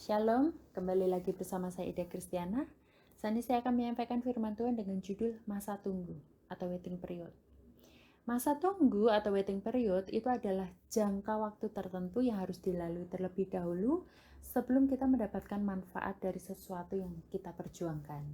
Shalom, kembali lagi bersama saya Ida Kristiana. Saat ini saya akan menyampaikan firman Tuhan dengan judul Masa Tunggu atau Waiting Period. Masa tunggu atau waiting period itu adalah jangka waktu tertentu yang harus dilalui terlebih dahulu sebelum kita mendapatkan manfaat dari sesuatu yang kita perjuangkan.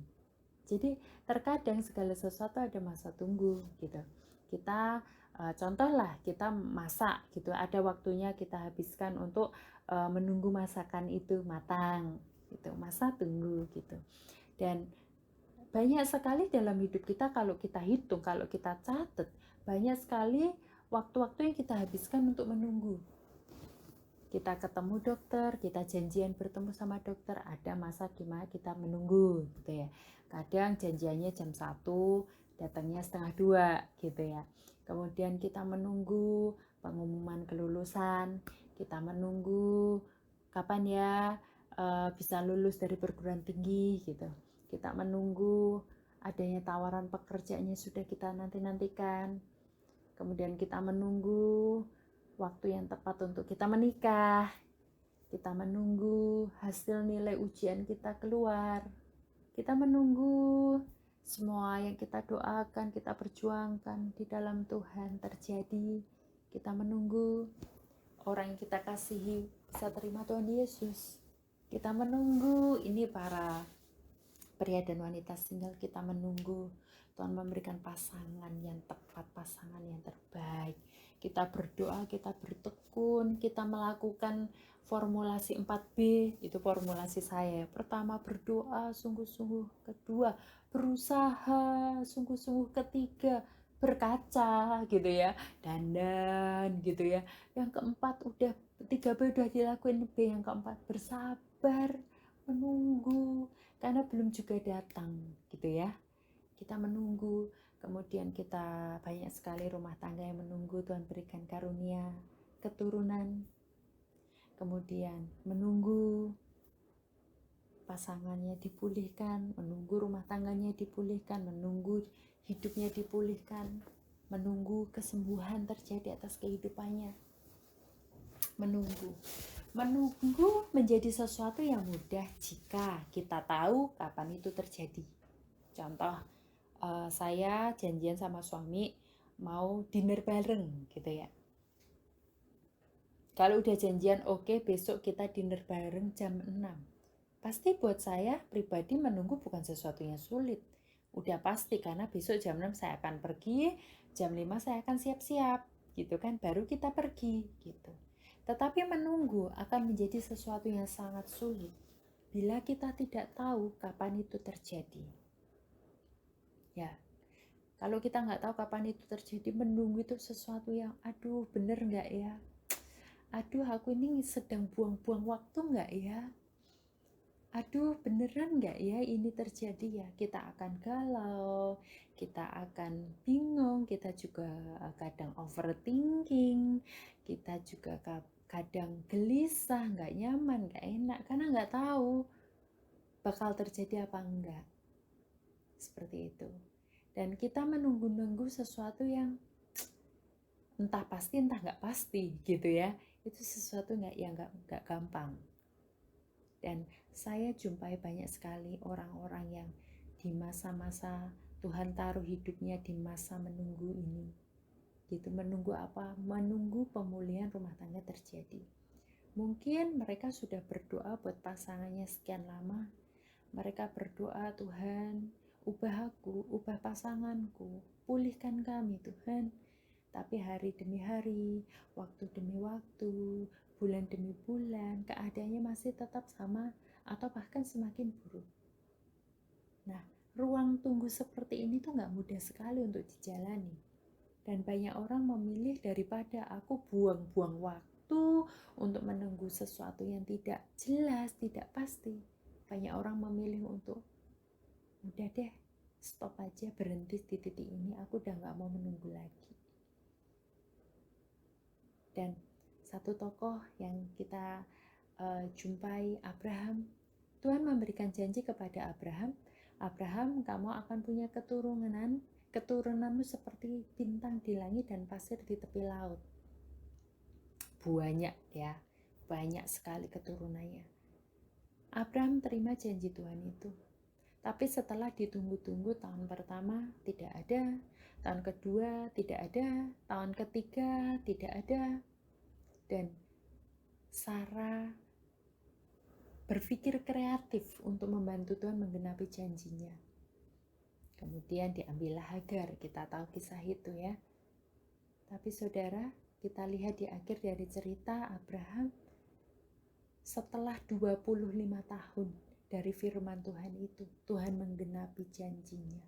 Jadi terkadang segala sesuatu ada masa tunggu gitu. Kita contoh lah, kita masak gitu, ada waktunya kita habiskan untuk menunggu masakan itu matang gitu, masa tunggu gitu. Dan banyak sekali dalam hidup kita, kalau kita hitung, kalau kita catat, banyak sekali waktu-waktu yang kita habiskan untuk menunggu. Kita ketemu dokter, kita janjian bertemu sama dokter, ada masa di mana kita menunggu gitu ya. Kadang janjiannya jam 1, datangnya setengah 2 gitu ya. Kemudian kita menunggu pengumuman kelulusan, kita menunggu kapan ya bisa lulus dari perguruan tinggi gitu. Kita menunggu adanya tawaran pekerjaannya sudah kita nanti-nantikan. Kemudian kita menunggu waktu yang tepat untuk kita menikah. Kita menunggu hasil nilai ujian kita keluar. Kita menunggu semua yang kita doakan, kita perjuangkan di dalam Tuhan terjadi. Kita menunggu orang yang kita kasihi bisa terima Tuhan Yesus. Kita menunggu, ini para pria dan wanita single, kita menunggu Tuhan memberikan pasangan yang tepat, pasangan yang terbaik. Kita berdoa, kita bertekun, kita melakukan formulasi 4B, itu formulasi saya. Pertama berdoa sungguh-sungguh, kedua berusaha sungguh-sungguh, ketiga berkaca gitu ya, dandan gitu ya. Yang keempat udah 3B udah dilakuin, B yang keempat bersabar menunggu karena belum juga datang gitu ya. Kita menunggu, kemudian kita banyak sekali rumah tangga yang menunggu Tuhan berikan karunia keturunan, kemudian menunggu pasangannya dipulihkan, menunggu rumah tangganya dipulihkan, menunggu hidupnya dipulihkan, menunggu kesembuhan terjadi atas kehidupannya. Menunggu menjadi sesuatu yang mudah jika kita tahu kapan itu terjadi. Contoh, saya janjian sama suami mau dinner bareng gitu ya. Kalau udah janjian, oke, besok kita dinner bareng jam 6. Pasti buat saya pribadi menunggu bukan sesuatu yang sulit. Udah pasti karena besok jam 6 saya akan pergi, jam 5 saya akan siap-siap gitu kan, baru kita pergi gitu. Tetapi menunggu akan menjadi sesuatu yang sangat sulit bila kita tidak tahu kapan itu terjadi. Ya, kalau kita nggak tahu kapan itu terjadi, menunggu itu sesuatu yang aduh bener nggak ya? Aduh aku ini sedang buang-buang waktu nggak ya? Aduh beneran nggak ya ini terjadi ya? Kita akan galau, kita akan bingung, kita juga kadang overthinking, kita juga kadang gelisah, nggak nyaman, nggak enak, karena nggak tahu bakal terjadi apa enggak. Seperti itu. Dan kita menunggu-nunggu sesuatu yang entah pasti entah nggak pasti gitu ya. Itu sesuatu yang nggak gampang. Dan saya jumpai banyak sekali orang-orang yang di masa-masa Tuhan taruh hidupnya di masa menunggu ini. Gitu, menunggu apa? Menunggu pemulihan rumah tangga terjadi. Mungkin mereka sudah berdoa buat pasangannya sekian lama. Mereka berdoa, Tuhan, ubah aku, ubah pasanganku, pulihkan kami Tuhan. Tapi hari demi hari, waktu demi waktu, bulan demi bulan, keadaannya masih tetap sama atau bahkan semakin buruk. Nah, ruang tunggu seperti ini tuh gak mudah sekali untuk dijalani. Dan banyak orang memilih daripada aku buang-buang waktu untuk menunggu sesuatu yang tidak jelas, tidak pasti. Banyak orang memilih untuk udah deh, stop aja, berhenti di titik ini, aku udah gak mau menunggu lagi. Dan satu tokoh yang kita jumpai, Abraham. Tuhan memberikan janji kepada Abraham, Abraham, kamu akan punya keturunan, keturunanmu seperti bintang di langit dan pasir di tepi laut. Banyak ya, banyak sekali keturunannya. Abraham terima janji Tuhan itu. Tapi setelah ditunggu-tunggu, tahun pertama tidak ada, tahun kedua tidak ada, tahun ketiga tidak ada, dan Sarah berpikir kreatif untuk membantu Tuhan menggenapi janjinya. Kemudian diambillah Hagar, kita tahu kisah itu ya. Tapi saudara, kita lihat di akhir dari cerita Abraham, setelah 25 tahun dari firman Tuhan itu, Tuhan menggenapi janjinya.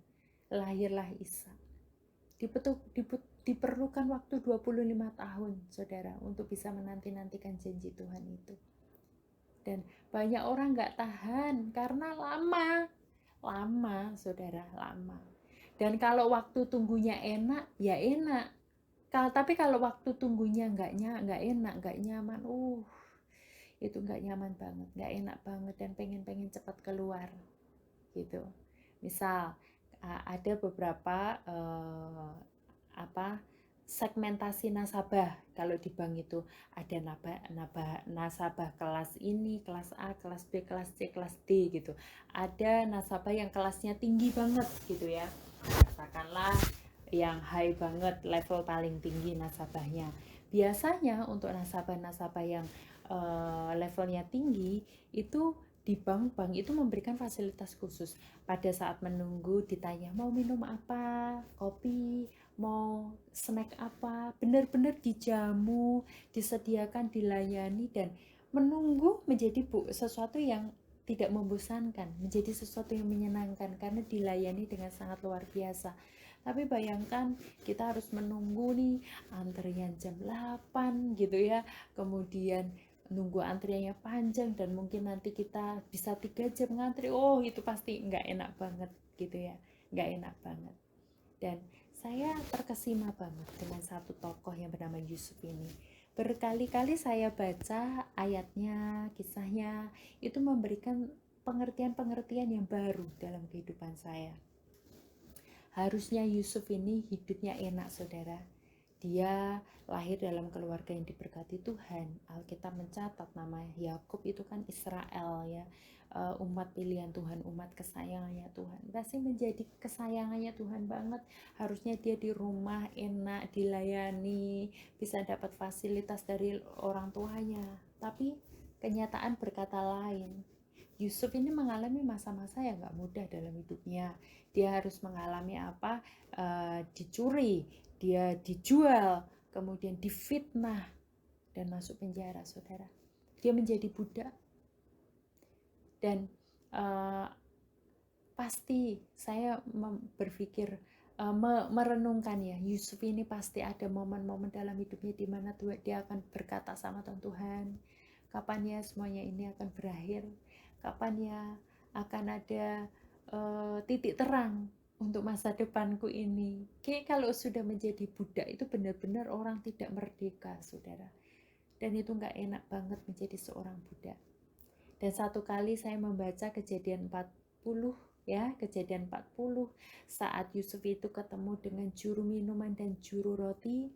Lahirlah Ishak. Diperlukan waktu 25 tahun, saudara, untuk bisa menanti-nantikan janji Tuhan itu. Dan banyak orang gak tahan karena lama, saudara, lama. Dan kalau waktu tunggunya enak, ya enak. Tapi kalau waktu tunggunya nggak enak, nggak nyaman, itu nggak nyaman banget, nggak enak banget, dan pengen cepat keluar, gitu. Misal ada beberapa segmentasi nasabah. Kalau di bank itu ada nasabah kelas ini, kelas A, kelas B, kelas C, kelas D gitu. Ada nasabah yang kelasnya tinggi banget gitu ya, katakanlah yang high banget, level paling tinggi nasabahnya. Biasanya untuk nasabah-nasabah yang levelnya tinggi itu di bank-bank itu memberikan fasilitas khusus. Pada saat menunggu ditanya mau minum apa, kopi, mau snack apa, benar-benar dijamu, disediakan, dilayani, dan menunggu menjadi sesuatu yang tidak membosankan, menjadi sesuatu yang menyenangkan karena dilayani dengan sangat luar biasa. Tapi bayangkan kita harus menunggu nih antrian jam 8 gitu ya, kemudian nunggu antriannya panjang dan mungkin nanti kita bisa 3 jam ngantri. Itu pasti nggak enak banget gitu ya, nggak enak banget. Dan saya terkesima banget dengan satu tokoh yang bernama Yusuf ini. Berkali-kali saya baca ayatnya, kisahnya, itu memberikan pengertian-pengertian yang baru dalam kehidupan saya. Harusnya Yusuf ini hidupnya enak, saudara. Dia lahir dalam keluarga yang diberkati Tuhan. Alkitab mencatat nama Yakub itu kan Israel ya, umat pilihan Tuhan, umat kesayangannya Tuhan. Pasti menjadi kesayangannya Tuhan banget. Harusnya dia di rumah enak, dilayani, bisa dapat fasilitas dari orang tuanya. Tapi kenyataan berkata lain. Yusuf ini mengalami masa-masa yang gak mudah dalam hidupnya. Dia harus mengalami dicuri, dia dijual, kemudian difitnah, dan masuk penjara, saudara. Dia menjadi budak. Dan pasti saya berpikir, merenungkan ya, Yusuf ini pasti ada momen-momen dalam hidupnya di mana dia akan berkata sama Tuhan, kapan ya semuanya ini akan berakhir? Kapan ya akan ada titik terang untuk masa depanku ini? Kayak kalau sudah menjadi budak itu benar-benar orang tidak merdeka, saudara. Dan itu nggak enak banget menjadi seorang budak. Dan satu kali saya membaca Kejadian 40 ya, Kejadian 40 saat Yusuf itu ketemu dengan juru minuman dan juru roti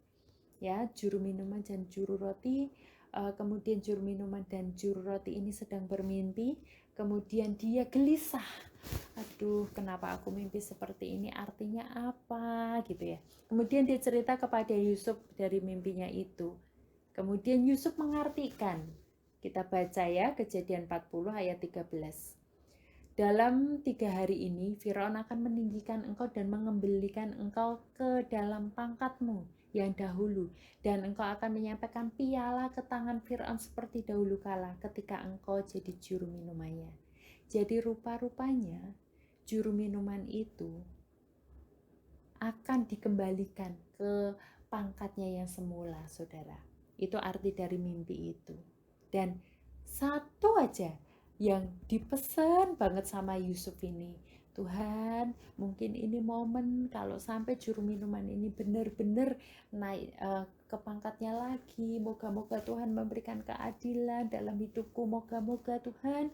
ya, juru minuman dan juru roti. Kemudian juru minuman dan juru roti ini sedang bermimpi, kemudian dia gelisah, aduh kenapa aku mimpi seperti ini, artinya apa gitu ya. Kemudian dia cerita kepada Yusuf dari mimpinya itu, kemudian Yusuf mengartikan. Kita baca ya Kejadian 40 ayat 13. Dalam 3 hari ini Firaun akan meninggikan engkau dan mengembalikan engkau ke dalam pangkatmu yang dahulu, dan engkau akan menyampaikan piala ke tangan Firaun seperti dahulu kala ketika engkau jadi juru minumannya. Jadi rupa-rupanya juru minuman itu akan dikembalikan ke pangkatnya yang semula, saudara. Itu arti dari mimpi itu. Dan satu aja yang dipesan banget sama Yusuf ini, Tuhan, mungkin ini momen kalau sampai juru minuman ini benar-benar naik ke pangkatnya lagi. Moga-moga Tuhan memberikan keadilan dalam hidupku. Moga-moga Tuhan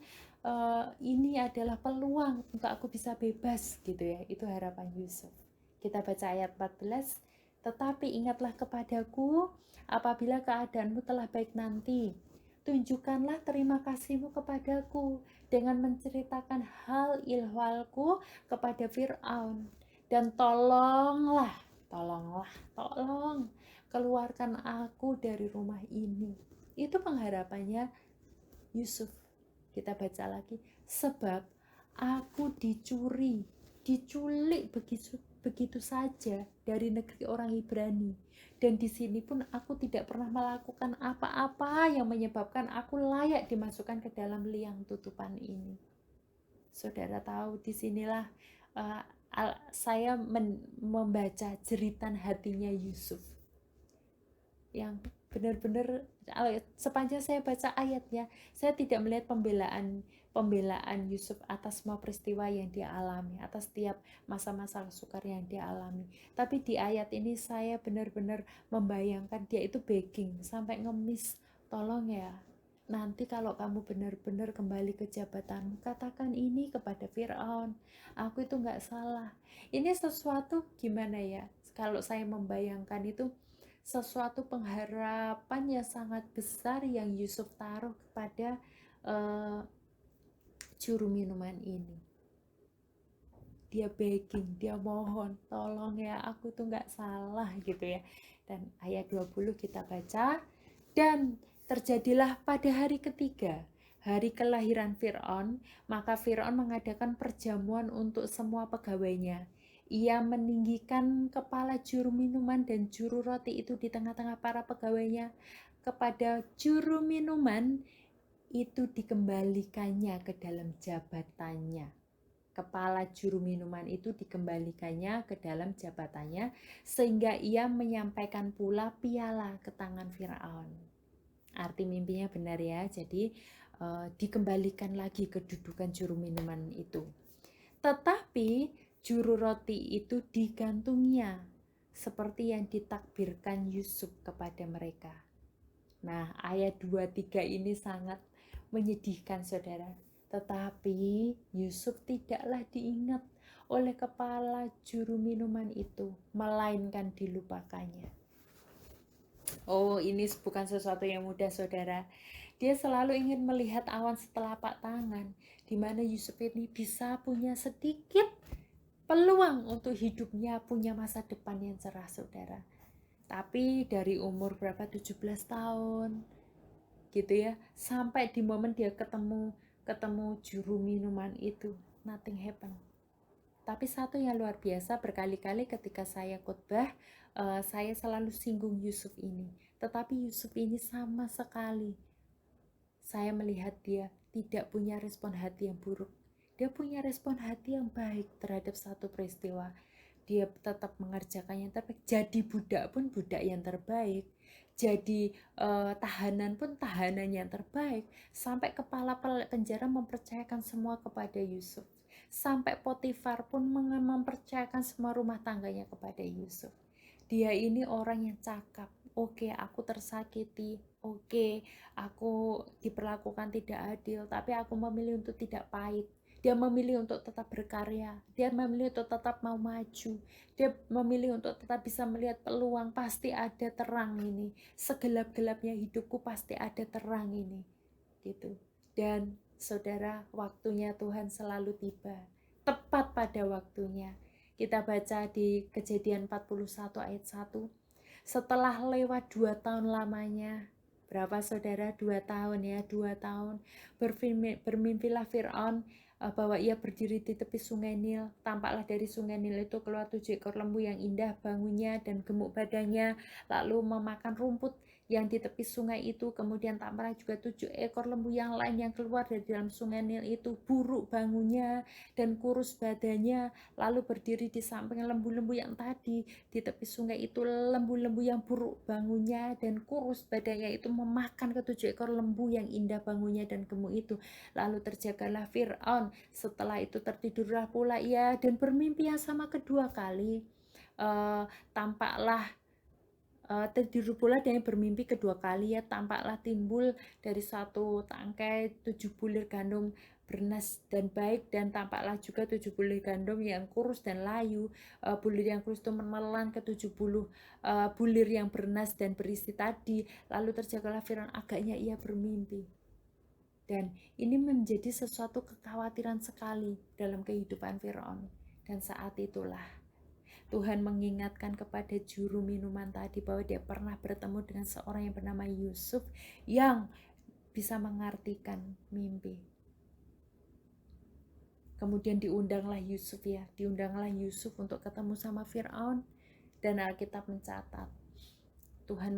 ini adalah peluang untuk aku bisa bebas gitu ya. Itu harapan Yusuf. Kita baca ayat 14. Tetapi ingatlah kepadaku apabila keadaanmu telah baik nanti, tunjukkanlah terima kasihmu kepadaku dengan menceritakan hal ihwalku kepada Fir'aun, dan tolong keluarkan aku dari rumah ini. Itu pengharapannya Yusuf. Kita baca lagi, sebab aku diculik begitu saja dari negeri orang Ibrani, dan di sini pun aku tidak pernah melakukan apa-apa yang menyebabkan aku layak dimasukkan ke dalam liang tutupan ini. Saudara tahu, disinilah saya membaca jeritan hatinya Yusuf yang benar-benar. Sepanjang saya baca ayatnya, saya tidak melihat pembelaan Yusuf atas semua peristiwa yang dia alami, atas setiap masa-masa sukar yang dia alami. Tapi di ayat ini saya benar-benar membayangkan dia itu begging sampai ngemis, tolong ya, nanti kalau kamu benar-benar kembali ke jabatanmu, katakan ini kepada Fir'aun, aku itu nggak salah. Ini sesuatu gimana ya, kalau saya membayangkan itu sesuatu pengharapan yang sangat besar yang Yusuf taruh kepada juru minuman ini. Dia begging, dia mohon, tolong ya, aku tuh nggak salah gitu ya. Dan ayat 20 kita baca, dan terjadilah pada hari ketiga, hari kelahiran Fir'aun, maka Fir'aun mengadakan perjamuan untuk semua pegawainya. Ia meninggikan kepala juru minuman dan juru roti itu di tengah-tengah para pegawainya. Kepada juru minuman itu dikembalikannya ke dalam jabatannya. Kepala juru minuman itu dikembalikannya ke dalam jabatannya, sehingga ia menyampaikan pula piala ke tangan Fir'aun. Arti mimpinya benar ya, jadi dikembalikan lagi kedudukan juru minuman itu. Tetapi juru roti itu digantungnya, seperti yang ditakbirkan Yusuf kepada mereka. Nah, ayat 23 ini sangat menyedihkan, saudara. Tetapi Yusuf tidaklah diingat oleh kepala juru minuman itu, melainkan dilupakannya. Oh, ini bukan sesuatu yang mudah, saudara. Dia selalu ingin melihat awan setelapak tangan, di mana Yusuf ini bisa punya sedikit peluang untuk hidupnya punya masa depan yang cerah, saudara. Tapi dari umur berapa, 17 tahun gitu ya, sampai di momen dia ketemu juru minuman itu, nothing happen. Tapi satu yang luar biasa, berkali-kali ketika saya khotbah, saya selalu singgung Yusuf ini. Tetapi Yusuf ini sama sekali, saya melihat dia tidak punya respon hati yang buruk. Dia punya respon hati yang baik terhadap satu peristiwa. Dia tetap mengerjakan yang terbaik. Jadi budak pun budak yang terbaik. Jadi tahanan pun tahanan yang terbaik. Sampai kepala penjara mempercayakan semua kepada Yusuf. Sampai Potifar pun mempercayakan semua rumah tangganya kepada Yusuf. Dia ini orang yang cakap. Oke, aku tersakiti. Oke, aku diperlakukan tidak adil, tapi aku memilih untuk tidak pahit. Dia memilih untuk tetap berkarya. Dia memilih untuk tetap mau maju. Dia memilih untuk tetap bisa melihat peluang. Pasti ada terang ini. Segelap-gelapnya hidupku pasti ada terang ini. Gitu. Dan saudara, waktunya Tuhan selalu tiba. Tepat pada waktunya. Kita baca di Kejadian 41 ayat 1. Setelah lewat 2 tahun lamanya, berapa saudara? 2 tahun ya, 2 tahun. Bermimpilah Fir'aun bahwa ia berdiri di tepi sungai Nil. Tampaklah dari sungai Nil itu keluar 7 ekor lembu yang indah bangunnya dan gemuk badannya, lalu memakan rumput yang di tepi sungai itu. Kemudian tampaklah juga 7 ekor lembu yang lain yang keluar dari dalam sungai Nil itu, buruk bangunnya dan kurus badannya, lalu berdiri di samping lembu-lembu yang tadi. Di tepi sungai itu lembu-lembu yang buruk bangunnya dan kurus badannya itu memakan ke 7 ekor lembu yang indah bangunnya dan gemuk itu. Lalu terjagalah Fir'aun. Setelah itu tertidurlah pula ia dan bermimpi yang sama kedua kali. Tampaklah Tidur pula dia yang bermimpi kedua kali, ya tampaklah timbul dari satu tangkai 7 bulir gandum bernas dan baik, dan tampaklah juga 7 bulir gandum yang kurus dan layu. Bulir yang kurus itu menelan ke 70 bulir yang bernas dan berisi tadi. Lalu terjagalah Firaun, agaknya ia bermimpi. Dan ini menjadi sesuatu kekhawatiran sekali dalam kehidupan Firaun. Dan saat itulah Tuhan mengingatkan kepada juru minuman tadi bahwa dia pernah bertemu dengan seorang yang bernama Yusuf yang bisa mengartikan mimpi. Kemudian diundanglah Yusuf untuk ketemu sama Firaun, dan Alkitab mencatat Tuhan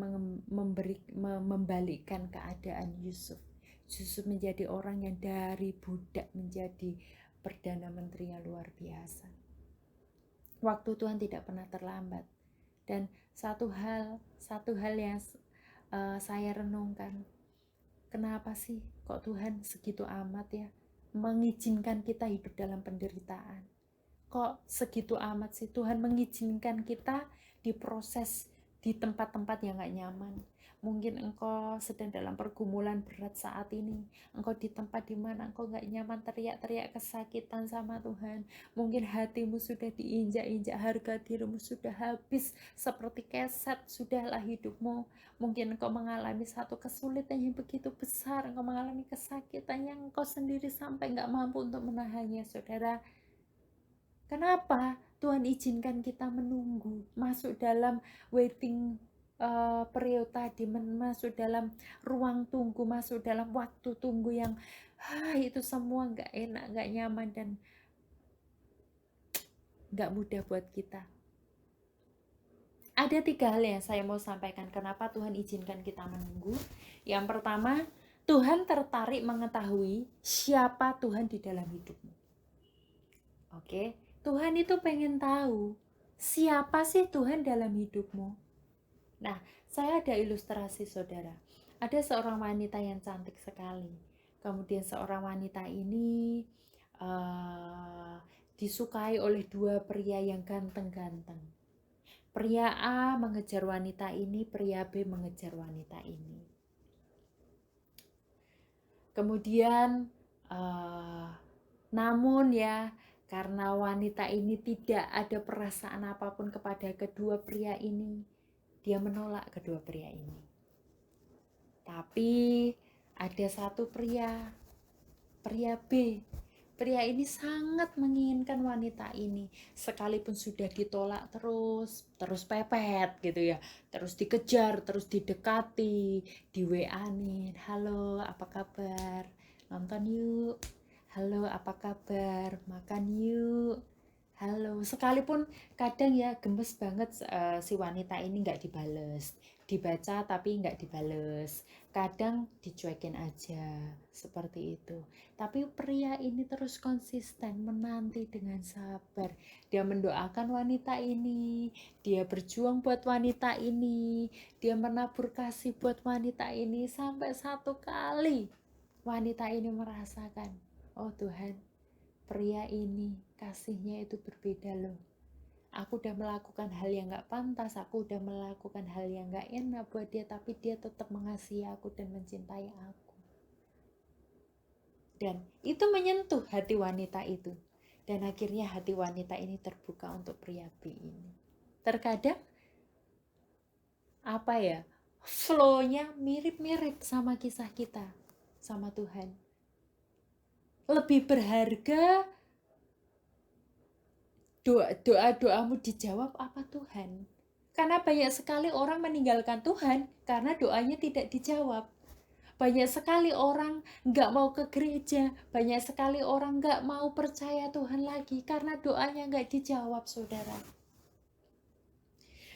membalikkan keadaan Yusuf. Yusuf menjadi orang yang dari budak menjadi perdana menteri yang luar biasa. Waktu Tuhan tidak pernah terlambat. Dan satu hal yang saya renungkan, kenapa sih kok Tuhan segitu amat ya mengizinkan kita hidup dalam penderitaan? Kok segitu amat sih Tuhan mengizinkan kita diproses di tempat-tempat yang gak nyaman? Mungkin engkau sedang dalam pergumulan berat saat ini. Engkau di tempat dimana engkau gak nyaman, teriak-teriak kesakitan sama Tuhan. Mungkin hatimu sudah diinjak-injak, harga dirimu sudah habis, seperti keset sudahlah hidupmu. Mungkin engkau mengalami satu kesulitan yang begitu besar, engkau mengalami kesakitan yang engkau sendiri sampai gak mampu untuk menahannya, saudara. Kenapa Tuhan izinkan kita menunggu, masuk dalam waiting period tadi, masuk dalam ruang tunggu, masuk dalam waktu tunggu yang itu semua gak enak, gak nyaman, dan gak mudah buat kita. Ada 3 hal yang saya mau sampaikan kenapa Tuhan izinkan kita menunggu. Yang pertama, Tuhan tertarik mengetahui siapa Tuhan di dalam hidupmu. Oke, Tuhan itu pengen tahu siapa sih Tuhan dalam hidupmu. Nah, saya ada ilustrasi, saudara. Ada seorang wanita yang cantik sekali. Kemudian seorang wanita ini disukai oleh 2 pria yang ganteng-ganteng. Pria A mengejar wanita ini, pria B mengejar wanita ini. Kemudian namun ya, karena wanita ini tidak ada perasaan apapun kepada kedua pria ini, dia menolak kedua pria ini. Tapi ada satu pria B. Pria ini sangat menginginkan wanita ini, sekalipun sudah ditolak terus pepet gitu ya, terus dikejar, terus didekati, di WA-nin, halo apa kabar, nonton yuk, halo apa kabar, makan yuk, halo. Sekalipun kadang ya gemes banget si wanita ini nggak dibales, dibaca tapi nggak dibales, kadang dicuekin aja, seperti itu. Tapi pria ini terus konsisten menanti dengan sabar. Dia mendoakan wanita ini, dia berjuang buat wanita ini, dia menabur kasih buat wanita ini, sampai satu kali wanita ini merasakan, oh Tuhan, pria ini kasihnya itu berbeda loh. Aku udah melakukan hal yang gak pantas, aku udah melakukan hal yang gak enak buat dia, tapi dia tetap mengasihi aku dan mencintai aku. Dan itu menyentuh hati wanita itu. Dan akhirnya hati wanita ini terbuka untuk pria B ini. Terkadang flow-nya mirip-mirip sama kisah kita sama Tuhan. Lebih berharga doa-doamu dijawab apa Tuhan? Karena banyak sekali orang meninggalkan Tuhan karena doanya tidak dijawab. Banyak sekali orang gak mau ke gereja, banyak sekali orang gak mau percaya Tuhan lagi karena doanya gak dijawab, saudara.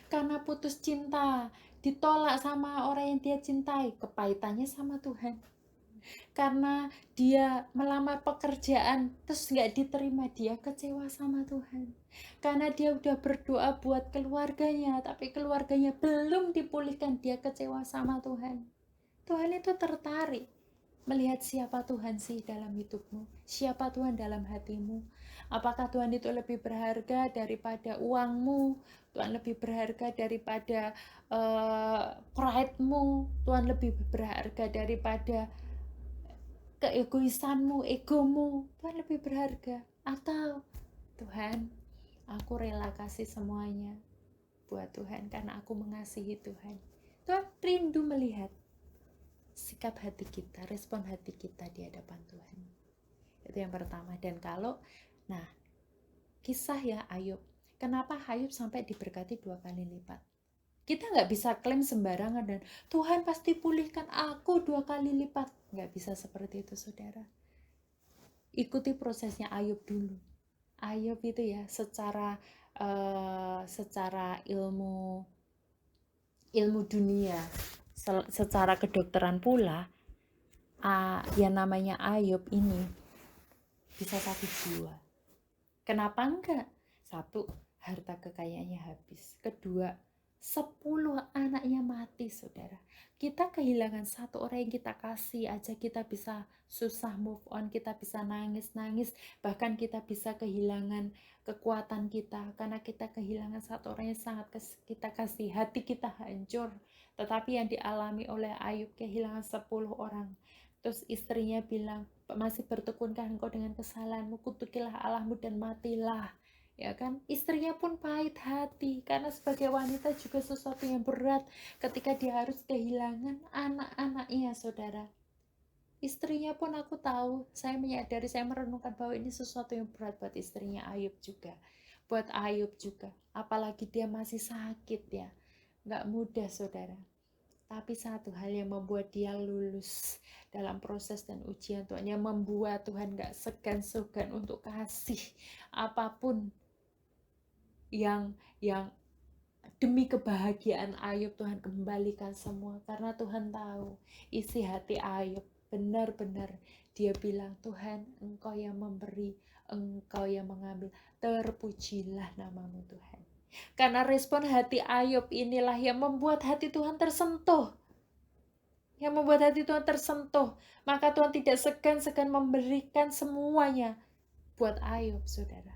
Karena putus cinta, ditolak sama orang yang dia cintai, kepahitannya sama Tuhan. Karena dia melamar pekerjaan terus gak diterima, dia kecewa sama Tuhan. Karena dia udah berdoa buat keluarganya tapi keluarganya belum dipulihkan, dia kecewa sama Tuhan. Tuhan itu tertarik Melihat siapa Tuhan sih dalam hidupmu, siapa Tuhan dalam hatimu. Apakah Tuhan itu lebih berharga daripada uangmu, Tuhan lebih berharga daripada pride-mu, Tuhan lebih berharga daripada keegoisanmu, egomu, Tuhan lebih berharga. Atau Tuhan, aku rela kasih semuanya buat Tuhan karena aku mengasihi Tuhan. Tuhan rindu melihat sikap hati kita, respon hati kita di hadapan Tuhan. Itu yang pertama. Dan kalau, nah, kisah ya Ayub. Kenapa Ayub sampai diberkati 2 kali lipat? Kita nggak bisa klaim sembarangan dan Tuhan pasti pulihkan aku 2 kali lipat. Nggak bisa seperti itu, saudara. Ikuti prosesnya Ayub dulu. Ayub itu ya secara ilmu dunia, secara kedokteran pula, yang namanya Ayub ini bisa sakit jiwa. Kenapa enggak? 1, harta kekayaannya habis. Kedua, 10 anaknya mati, saudara. Kita kehilangan 1 orang yang kita kasih aja kita bisa susah move on, kita bisa nangis-nangis, bahkan kita bisa kehilangan kekuatan kita karena kita kehilangan 1 orang yang sangat kita kasih, hati kita hancur. Tetapi yang dialami oleh Ayub kehilangan 10 orang. Terus istrinya bilang, masih bertekunkah engkau dengan kesalahanmu, kutukilah Allahmu dan matilah. Ya kan, istrinya pun pahit hati karena sebagai wanita juga sesuatu yang berat ketika dia harus kehilangan anak-anaknya, saudara. Istrinya pun aku tahu, saya menyadari, saya merenungkan bahwa ini sesuatu yang berat buat istrinya Ayub juga, buat Ayub juga, apalagi dia masih sakit ya, nggak mudah, saudara. Tapi satu hal yang membuat dia lulus dalam proses dan ujian Tuhan, yang membuat Tuhan gak segan-segan untuk kasih apapun yang demi kebahagiaan Ayub, Tuhan kembalikan semua. Karena Tuhan tahu isi hati Ayub, benar-benar dia bilang, Tuhan, Engkau yang memberi, Engkau yang mengambil, terpujilah namamu Tuhan. Karena respon hati Ayub inilah yang membuat hati Tuhan tersentuh. Yang membuat hati Tuhan tersentuh. Maka Tuhan tidak segan-segan memberikan semuanya buat Ayub, saudara.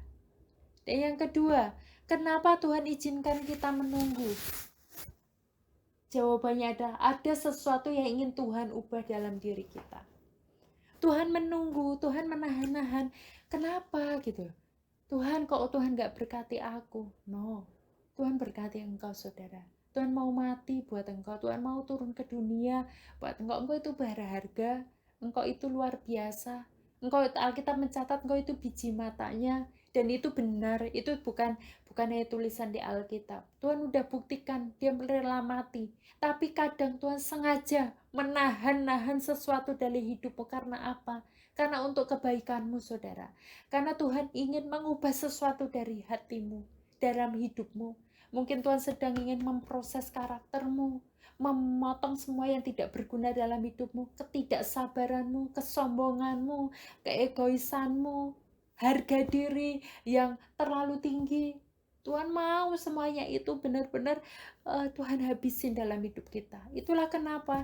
Dan yang kedua, kenapa Tuhan izinkan kita menunggu? Jawabannya ada sesuatu yang ingin Tuhan ubah dalam diri kita. Tuhan menunggu, Tuhan menahan-nahan. Kenapa gitu? Tuhan, kok Tuhan gak berkati aku? No, Tuhan berkati engkau, saudara. Tuhan mau mati buat engkau. Tuhan mau turun ke dunia buat engkau. Engkau itu berharga. Engkau itu luar biasa. Engkau, Alkitab mencatat, engkau itu biji matanya. Dan itu benar. Itu bukan hanya tulisan di Alkitab. Tuhan udah buktikan dia rela mati. Tapi kadang Tuhan sengaja menahan-nahan sesuatu dari hidupmu. Karena apa? Karena untuk kebaikanmu, saudara. Karena Tuhan ingin mengubah sesuatu dari hatimu, dalam hidupmu. Mungkin Tuhan sedang ingin memproses karaktermu, memotong semua yang tidak berguna dalam hidupmu, ketidaksabaranmu, kesombonganmu, keegoisanmu, harga diri yang terlalu tinggi. Tuhan mau semuanya itu benar-benar Tuhan habisin dalam hidup kita. Itulah kenapa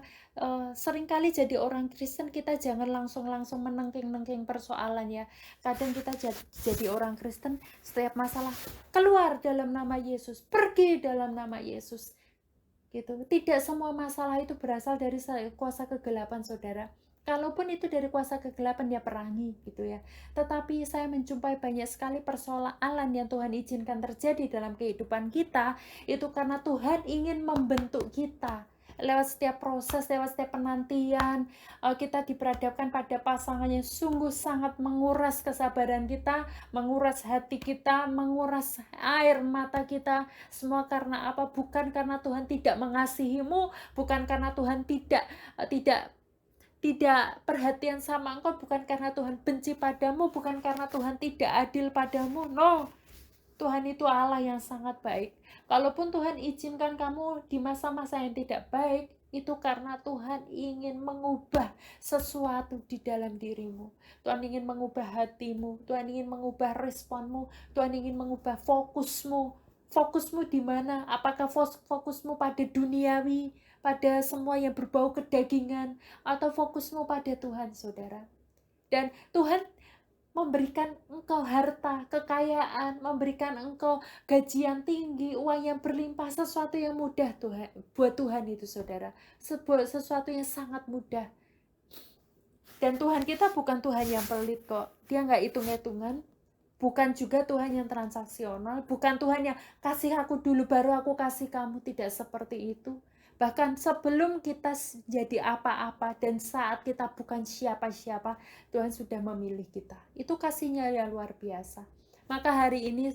seringkali jadi orang Kristen kita jangan langsung menengking-nengking persoalan ya. Kadang kita jadi orang Kristen, setiap masalah keluar dalam nama Yesus, pergi dalam nama Yesus. Gitu. Tidak semua masalah itu berasal dari kuasa kegelapan, saudara. Kalaupun itu dari kuasa kegelapan, ya perangi gitu ya. Tetapi saya menjumpai banyak sekali persoalan yang Tuhan izinkan terjadi dalam kehidupan kita, itu karena Tuhan ingin membentuk kita. Lewat setiap proses, lewat setiap penantian, kita diperhadapkan pada pasangan yang sungguh sangat menguras kesabaran kita, menguras hati kita, menguras air mata kita. Semua karena apa? Bukan karena Tuhan tidak mengasihimu, bukan karena Tuhan tidak perhatian sama engkau, bukan karena Tuhan benci padamu, bukan karena Tuhan tidak adil padamu. No, Tuhan itu Allah yang sangat baik. Kalaupun Tuhan izinkan kamu di masa-masa yang tidak baik, itu karena Tuhan ingin mengubah sesuatu di dalam dirimu. Tuhan ingin mengubah hatimu, Tuhan ingin mengubah responmu, Tuhan ingin mengubah fokusmu. Fokusmu di mana? Apakah fokusmu pada duniawi? pada semua yang berbau kedagingan, atau fokusmu pada Tuhan, saudara. Dan Tuhan memberikan engkau harta, kekayaan, memberikan engkau gaji yang tinggi, uang yang berlimpah, sesuatu yang mudah Tuhan, buat Tuhan itu, saudara. Sesuatu yang sangat mudah. Dan Tuhan kita bukan Tuhan yang pelit kok. Dia nggak hitung-hitungan. Bukan juga Tuhan yang transaksional. Bukan Tuhan yang kasih aku dulu baru aku kasih kamu. Tidak seperti itu. Bahkan sebelum kita jadi apa-apa dan saat kita bukan siapa-siapa, Tuhan sudah memilih kita. Itu kasihnya yang luar biasa. Maka hari ini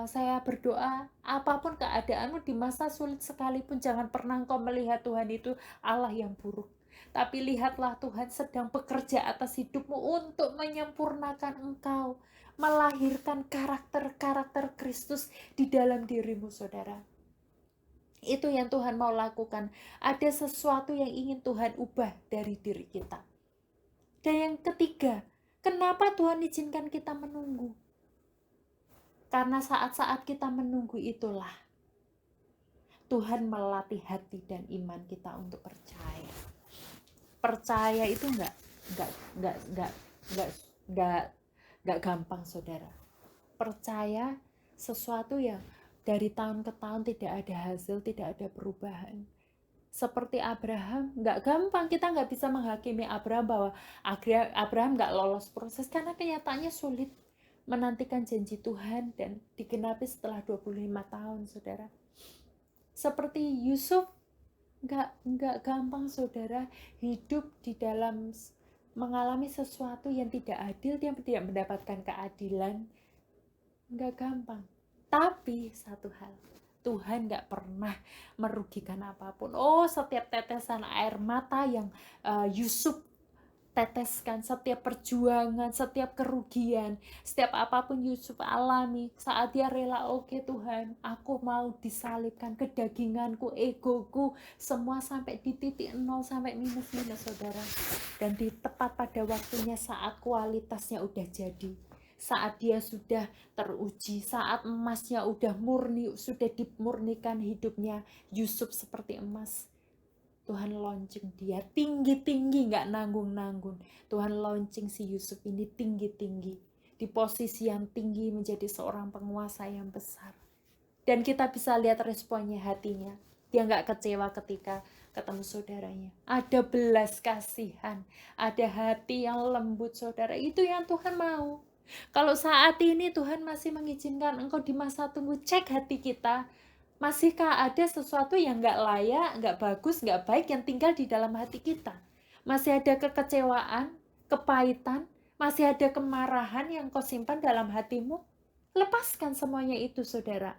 saya berdoa, apapun keadaanmu di masa sulit sekalipun, jangan pernah engkau melihat Tuhan itu Allah yang buruk. Tapi lihatlah Tuhan sedang bekerja atas hidupmu untuk menyempurnakan engkau, melahirkan karakter-karakter Kristus di dalam dirimu, saudara. Itu yang Tuhan mau lakukan. Ada sesuatu yang ingin Tuhan ubah dari diri kita. Dan yang ketiga, kenapa Tuhan izinkan kita menunggu? Karena saat-saat kita menunggu itulah Tuhan melatih hati dan iman kita untuk percaya. Percaya itu nggak gampang, saudara. Percaya sesuatu yang dari tahun ke tahun tidak ada hasil, tidak ada perubahan. Seperti Abraham, nggak gampang. Kita nggak bisa menghakimi Abraham bahwa Abraham nggak lolos proses, karena kenyataannya sulit menantikan janji Tuhan dan digenapi setelah 25 tahun, saudara. Seperti Yusuf, nggak gampang, saudara, hidup di dalam mengalami sesuatu yang tidak adil, dia tidak mendapatkan keadilan, nggak gampang. Tapi satu hal, Tuhan nggak pernah merugikan apapun. Setiap tetesan air mata yang Yusuf teteskan, setiap perjuangan, setiap kerugian, setiap apapun Yusuf alami, saat dia rela, oke Tuhan, aku mau disalibkan, kedaginganku, egoku, semua sampai di titik nol, sampai minus, saudara. Dan tepat pada waktunya, saat kualitasnya udah jadi, saat dia sudah teruji, saat emasnya udah murni, sudah dimurnikan hidupnya, Yusuf seperti emas, Tuhan launching dia tinggi-tinggi, gak nanggung-nanggung. Tuhan launching si Yusuf ini tinggi-tinggi, di posisi yang tinggi, menjadi seorang penguasa yang besar. Dan kita bisa lihat responnya, hatinya. Dia gak kecewa ketika ketemu saudaranya. Ada belas kasihan, ada hati yang lembut, saudara. Itu yang Tuhan mau. Kalau saat ini Tuhan masih mengizinkan engkau di masa tunggu, cek hati kita. Masihkah ada sesuatu yang nggak layak, nggak bagus, nggak baik yang tinggal di dalam hati kita? Masih ada kekecewaan, kepahitan, masih ada kemarahan yang kau simpan dalam hatimu? Lepaskan semuanya itu, saudara.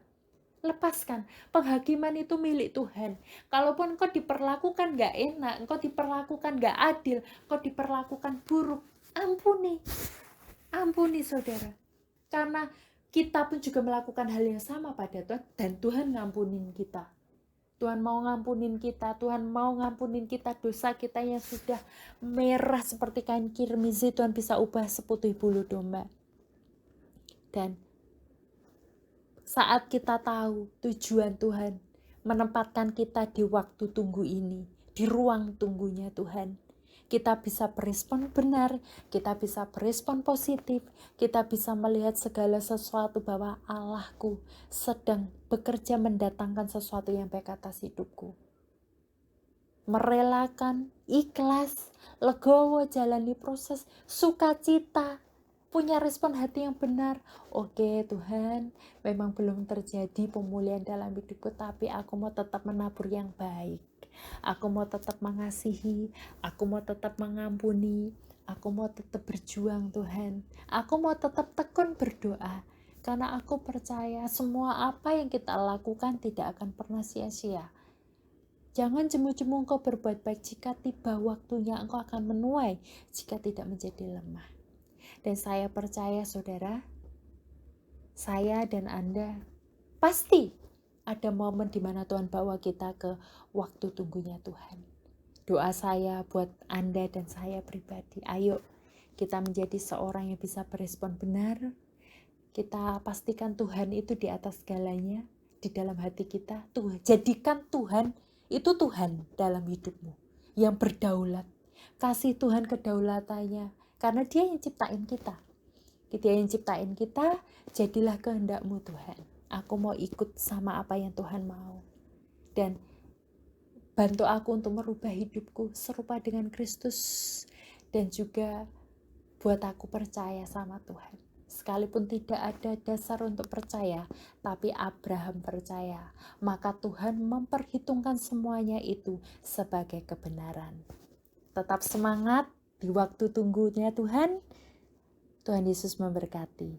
Lepaskan. Penghakiman itu milik Tuhan. Kalaupun engkau diperlakukan nggak enak, engkau diperlakukan nggak adil, engkau diperlakukan buruk, ampuni. Ampuni, saudara. Karena kita pun juga melakukan hal yang sama pada Tuhan, dan Tuhan ngampunin kita. Tuhan mau ngampunin kita, Tuhan mau ngampunin kita dosa kita yang sudah merah seperti kain kirmizi, Tuhan bisa ubah seputih bulu domba. Dan saat kita tahu tujuan Tuhan menempatkan kita di waktu tunggu ini, di ruang tunggunya Tuhan, kita bisa berespon benar, kita bisa berespon positif, kita bisa melihat segala sesuatu bahwa Allahku sedang bekerja mendatangkan sesuatu yang baik atas hidupku. Merelakan, ikhlas, legowo, jalani proses, sukacita, punya respon hati yang benar. Oke Tuhan, memang belum terjadi pemulihan dalam hidupku, tapi aku mau tetap menabur yang baik. Aku mau tetap mengasihi, aku mau tetap mengampuni, aku mau tetap berjuang Tuhan. Aku mau tetap tekun berdoa, karena aku percaya semua apa yang kita lakukan tidak akan pernah sia-sia. Jangan jemu-jemu engkau berbuat baik, jika tiba waktunya engkau akan menuai, jika tidak menjadi lemah. Dan saya percaya, saudara, saya dan Anda pasti ada momen di mana Tuhan bawa kita ke waktu tunggunya Tuhan. Doa saya buat Anda dan saya pribadi, ayo kita menjadi seorang yang bisa berespon benar. Kita pastikan Tuhan itu di atas segalanya, di dalam hati kita. Tuhan, jadikan Tuhan Itu Tuhan dalam hidupmu yang berdaulat. Kasih Tuhan kedaulatannya karena Dia yang ciptain kita. Dia yang ciptain kita, jadilah kehendak-Mu Tuhan. Aku mau ikut sama apa yang Tuhan mau. Dan bantu aku untuk merubah hidupku serupa dengan Kristus. Dan juga buat aku percaya sama Tuhan. Sekalipun tidak ada dasar untuk percaya, tapi Abraham percaya. Maka Tuhan memperhitungkan semuanya itu sebagai kebenaran. Tetap semangat di waktu tunggunya Tuhan. Tuhan Yesus memberkati.